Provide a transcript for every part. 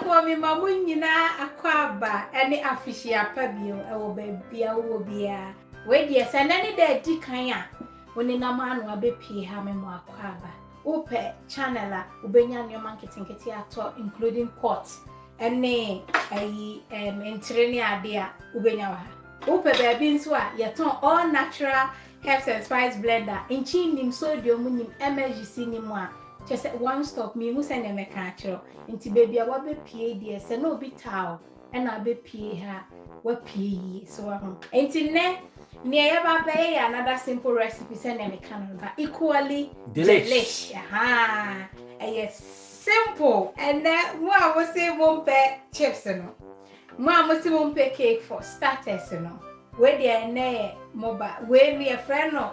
for me, Mamunina, Akwaba, any official pabio, or baby, or beer. Wait, yes, and any day, Dikaya, when in a man will be P. Hamemo Akwaba. Upe, channela, Ubenya, your marketing, including pots, and nay, and training idea, Ubenya. Upe, baby, yaton all natural herbs and spice blender, in chin nim sodium, MSG nimwa. Just one stop me who send a catcher into baby I will be PADS and no be towel and I'll be PA her what PE so until near pay another simple recipe send a Canada equally delicious. Aha, yes, simple and then one will say one pair chips and one will say one pair cake for starters and where they are near mobile where we a friend no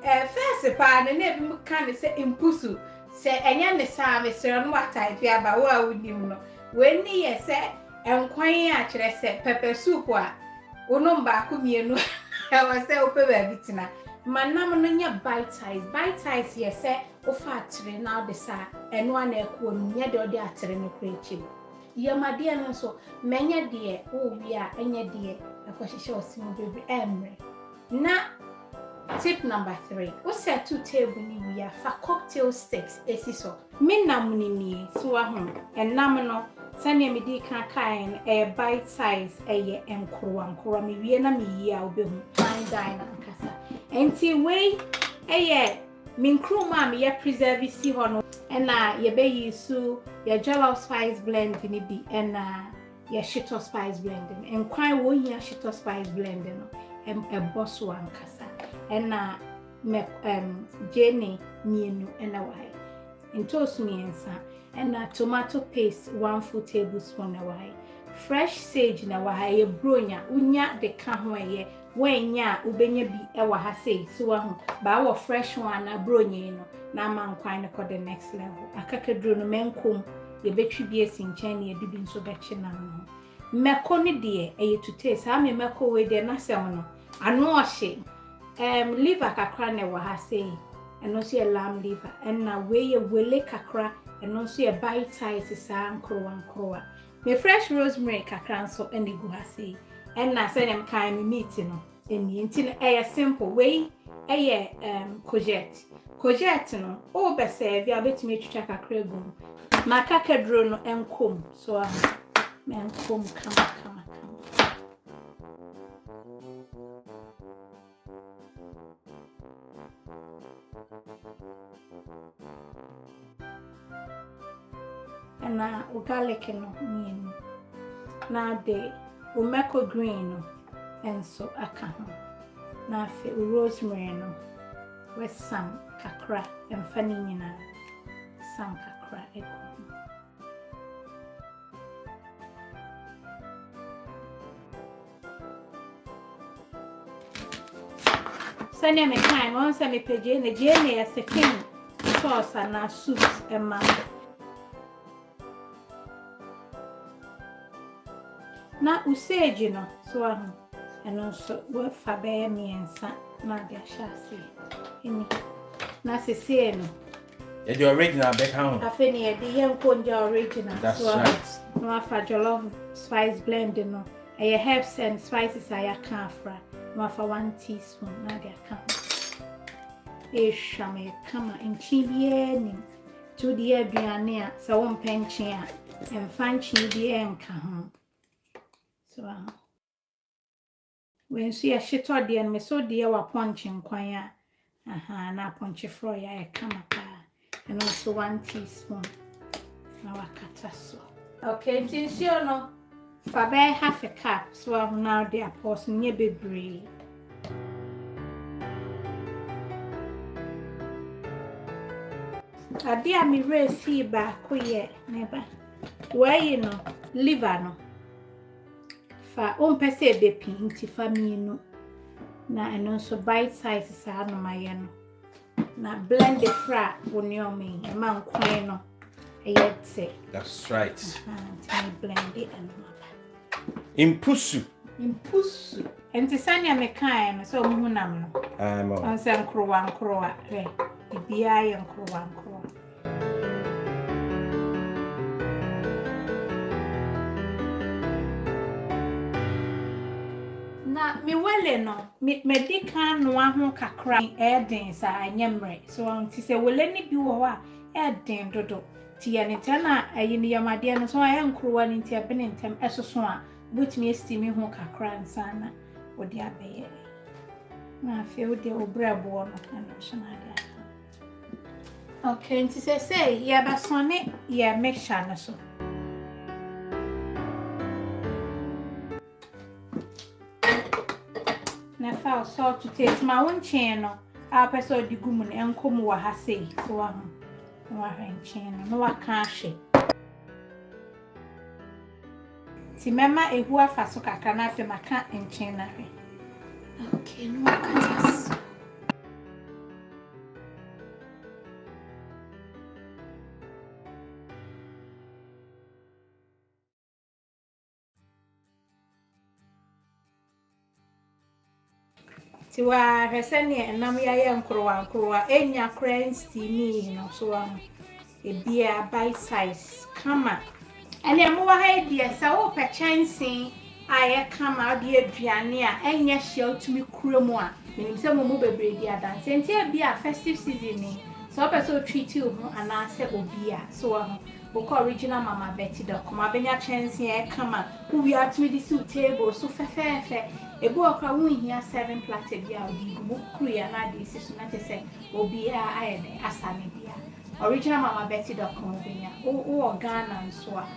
first part and then kind of say impusu. Say enya ne sa me sere no type ya ba wo awudim no we ni ye say enkwan a kire say pepper soup a wono ba ko mienu e wa say ope ba bitina manam no nya bite size ye say o fa atre na de sa eno ana ekuo no nya de o de atre no kwechi ye made no so menya de o wi a enya de akohihye osimo bebre emre na tip number 3. We set 2 table ni we are for cocktail sticks esiso. Me namuni ni so ahun and namno sane me di kan kan bite size enkro me wie na me yi a obehu fine dine ankasa. Enti we me nkro ma me preserve si ho no na ye be yisu ye jollof spice blend ni bi na ye shito spice blend. En kwan wo hia shito spice blend no boss one ankasa. Ena me Jenny mienu ena wae ntos miensa ena tomato paste 1 full tablespoon na wae fresh sage na wae ye bronya unya de ka ho ye wenya ubenya bi e wa ha sei so wa ho ba wo fresh one na bronya no na mankwan ne ko the next level akakadro no menkom ye betwi bi esinchen ne ye bi nso beche na no meko ne de e to taste ha me meko we de na sem no ano ohye liver kakra ne wa ha say and also a lamb liver and na we wele kakra and also a bite size sa nkro me fresh rosemary kakra so and go ha say and na say them kind meat no eni nti e simple way courgette no o be serve ya betime twitwa kakra gum makakadro no enkom so me enkom kama na garlic no mean na de umeko green no enso aka ho na fe rosemary no with some kakra emfani nyina some kakra eko sanya me kind once me peje na jene ya second sauce na soups ema na usage no so ahụ eno so we fa be miensa na de shasi eni na sese no e the original back home afeni e de yen konja original that's so right no afa jollof spice blend no e herbs and spices aya kan afra no afa 1 teaspoon na de kan e shame kama enchibie ni to de aduane a sa won penchen a emfanchi de enka ho so when see a shito de and me so de wa ponche nkwan a na ponche fro ya kama pa and also 1 teaspoon na wakata so okay tinsion no fa be half a cup so now they are portion nye bebre ade a mi resi ba ko ye neba why no liver no fa pese be pinti fa mienu na eno so bite size sa no maye no na blend the fra wonyomi e man kwan no eyete that's right blend it and impusu enti sanya me kan no so mu hunam no on se nkrowa bibia ye nkrowa me wele no me kan no ho kakra eden sa anyemre so nti se wele ni bi wo a eden dodo ti ya ne tana ayi ni yamade no so aye nkrowa ni nti abene ntem esoso a butimi estimi ho kakra nsana odi abeye na fe odi obrabo no na so na ade okay nti se ya basone ya mixture na so na fa salt to taste ma won chen no a person odi gumu no enkom wa ha sei so wa ho wa chen no wa ka hwe ti mema ehu afa so kakra na afi maka enchen na hwe okay no wa ka so tiwa hwesene enam ya ye nkrowa enya crancy ni no so ebia by size kama ene mo wa ha die sa wo pe chansi aye kama de aduane a enya hia otumi kuremu a menim se mo bebre di adanse nti ebia festive season ni so person treat you ho ana se obia so Boko original mama Betty.com abenya chansi e kama uwi atumi di si table so fefefe ebu okra wunhia 7 platter bia odi gubu kruya na di si so na tese obi a ayede asane bia original mama Betty.com obenya o Ghana nso a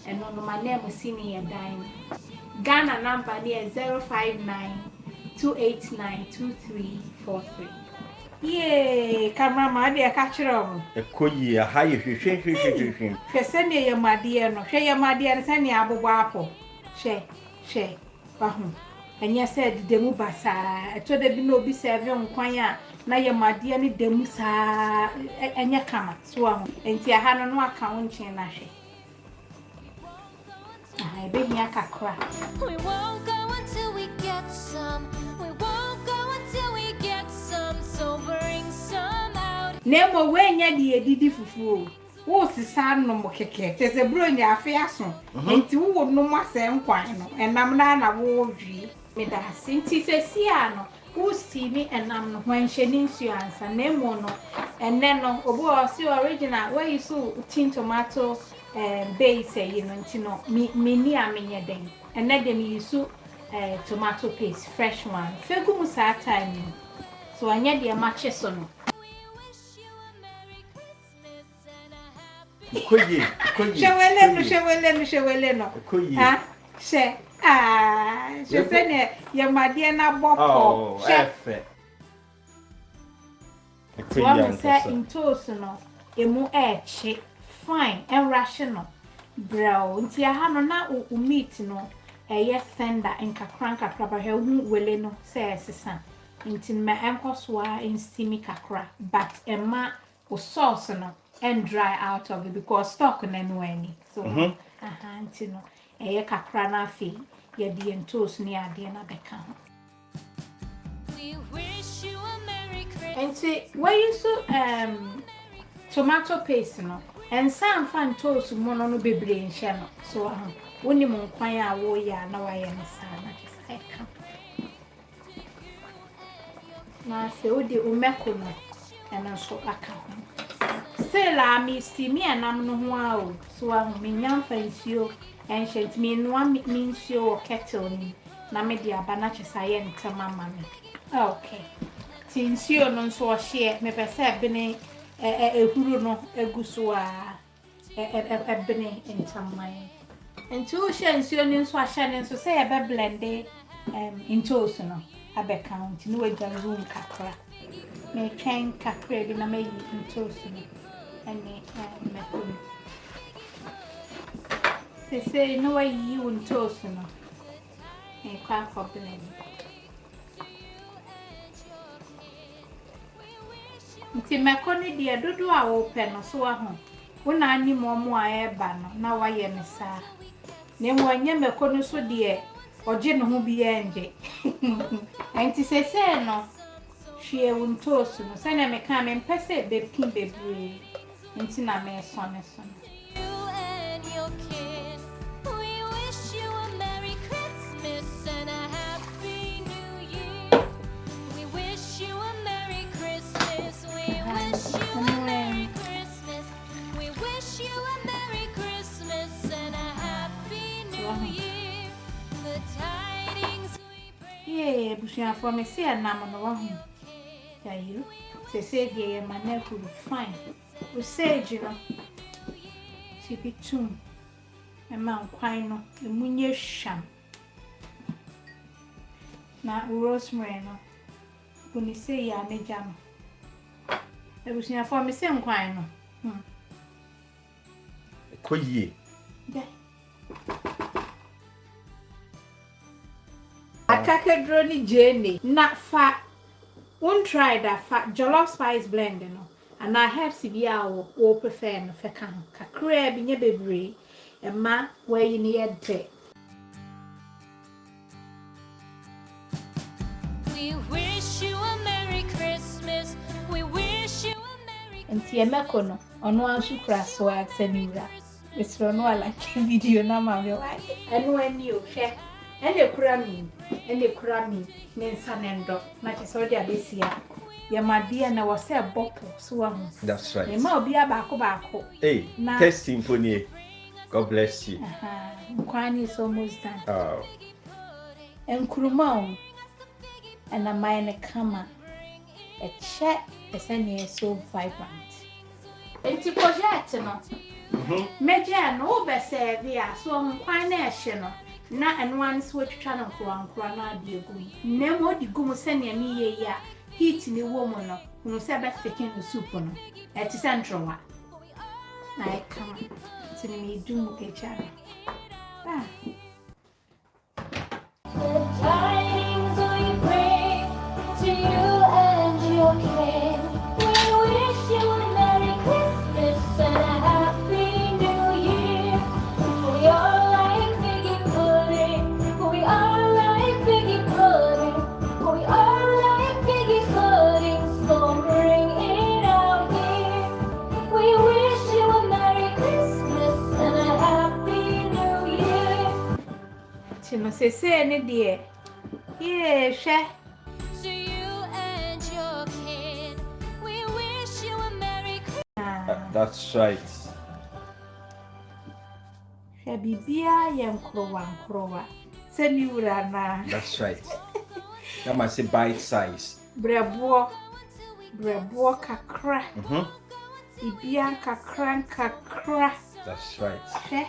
eno no ma name sini ye dan Ghana number ni 059-289-2343 Yay, cameraman dey catch rom. Ekoyi aha ye hwehwehwehwehwe. Hwese ne ye made no. Hwe ye made no se ne abobo apo. Hwe. Bahu. Enya se de demu basa. Eto de bi no obi serve nkwan a na ye made ne demu sa enya kama. So ahu. Enti aha no aka wonchen na hwe. Ah, ebe hia kakra. We won't go until we get some. We won't go until we get some. So bring some out. Nemo wenya di edidi fufu. Wo sisa no mo keke. Tese bro nya afi aso. Enti wo no mo asem kwan no. Enam na wo wi. Me da sinti sesi ano. Wo si mi enam no hwenhye ni nsu ansa. Nemo no enne no obo osi original we use tin tomato base you know nti no me ni amenye den. Enne dem use tomato paste fresh one. Fegu mu sa time. So anya de match so no. Koye. Shewele no. Koye. Ha? She. She say ne ye made na boko. Efe. One say in toast no. Emu eche fine and rational. Bro, nti aha no na u meat no. Yes sender in kakranka kraba he hu wele no say sesa. Nti me enkoso a instimi kakra but emma o sauce no and dry out of it because stock na no any so nti no kakra na afi ye di toast ni ade na beka ho We wish you a Merry Christmas. nti we use tomato paste no and some fan toast mo no bebre nhye no so woni mo nkwan a wo ya na wa ye ne sa na just eka na se odi umeko no ena so aka ho se la mi si mi anam no ho a o so ahu mi nyamfa nsuo enhyent mi noa mi nsuo o kettle ni na me di aba na kyesa ye ntama ma me okay ti nsuo no nso o hye me pese bene ehuru no eguso a bene ntama ye enti o hye nsuo ni nso ahye ne nso se ye be blend into toast no abekaunt no we room kakra me train kakra bi na me into toast no ani makolu se no we into toast no e kwa blend nti makoni dia dodo a wo pe no so aho wona ani mo a eba no na wa ye ne sa ne mo anya makoni so de oje no ho bi enje enti se no hwie won toast no se na me ka me mpese be pin bebre enti na me so ne so You and your kin. We wish you a Merry Christmas and a Happy New bushia for me say na mo no wa hu. Ya you. Say ye man who fine. We say you know. Tipitum. E man kwan no, emunye hwam. Na rosemary no. Kuni say ya ne jam. E bushia for me say kwan no. Koye. Yeah. Akake ni Jenny. Na fa. One try that fa jollof spice blend no. And I have CBA or prefer no fekan. Kakra binye bebre. E ma where you need te. We wish you a Merry Christmas. We wish you a Merry Enti emeko no. Ono ansu kra so akseniura. Mesro no like video na ma me why. Eno ani o hwe. Ene kura mi ne nsa ne ndo na kese odi abesia ya madie na wo se bottle so wa hu. That's right. E ma obi abako. Hey, test symphony. God bless you. Kwani is almost done. Oh. Enkuruma and a mine kama. A check is any so vibrant. Enti project no. Meja no be se via so kwane ehye no. Na enwan so twetwa no nkura na ade egum. Na mo di gum se ne mi ye ya. Heat ni wo mo no. No se be feke no soup no. E ti central. I come. To me do each other. Ah. The tidings we bring to you and your king. We wish you a Merry Christmas and a Happy New Year. We are like figgy pudding. We are like figgy pudding. We are like figgy pudding. So bring it out here. We wish you a Merry Christmas and a Happy New Year. Chimo se ne de. Ye hwe. To you and your kin, we wish you a Merry Christmas. That's right. Hwe bibia ye nkrowa. Se ni wura na. That's right. That must say bite size. Brebo kakra. Bibia kakra. That's right. Hwe.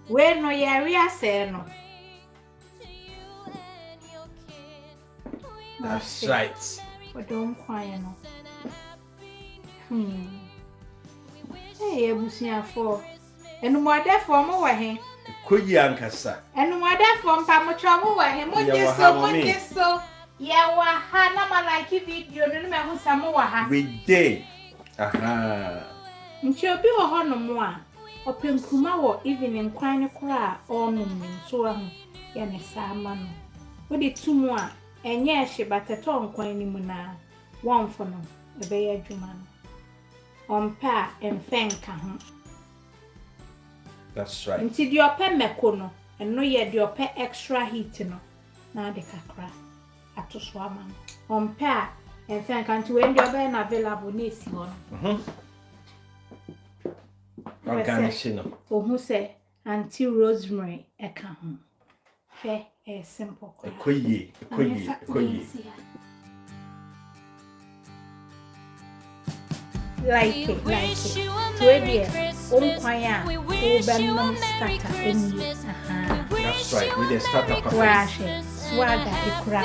We no yari ase no. That's right. But don't quiet no. Hey, ebusia for. Enu mwade for mo wa he. Koye ankasa. Enu mwade for mpa mo twa mo wa he. Mo jeso. Ya wa ha na ma like video no me hu sa mo wa ha. We day. Aha. Nchi obi wo ho no mo a. Openkruma wo evening kwan ne kora onu nso ahu. Ya ne sa ma no. Wo de tumu a enye ehye bateto nkwan ni mu na wonfo no ebe ya adwuma no. Ompa emfenka ho. That's right. Nti di ope meko no eno ye di ope extra heat no na de kakra atoso ama no. Ompa emfenka nti we ndi obe na available na esi ho no. Organic no. Ohu se anti rosemary eka ho. Hwe simple. Koye. Like it. Twede kwanya obenum starter eni. That's right. We the starter package. Wash swagger ekura.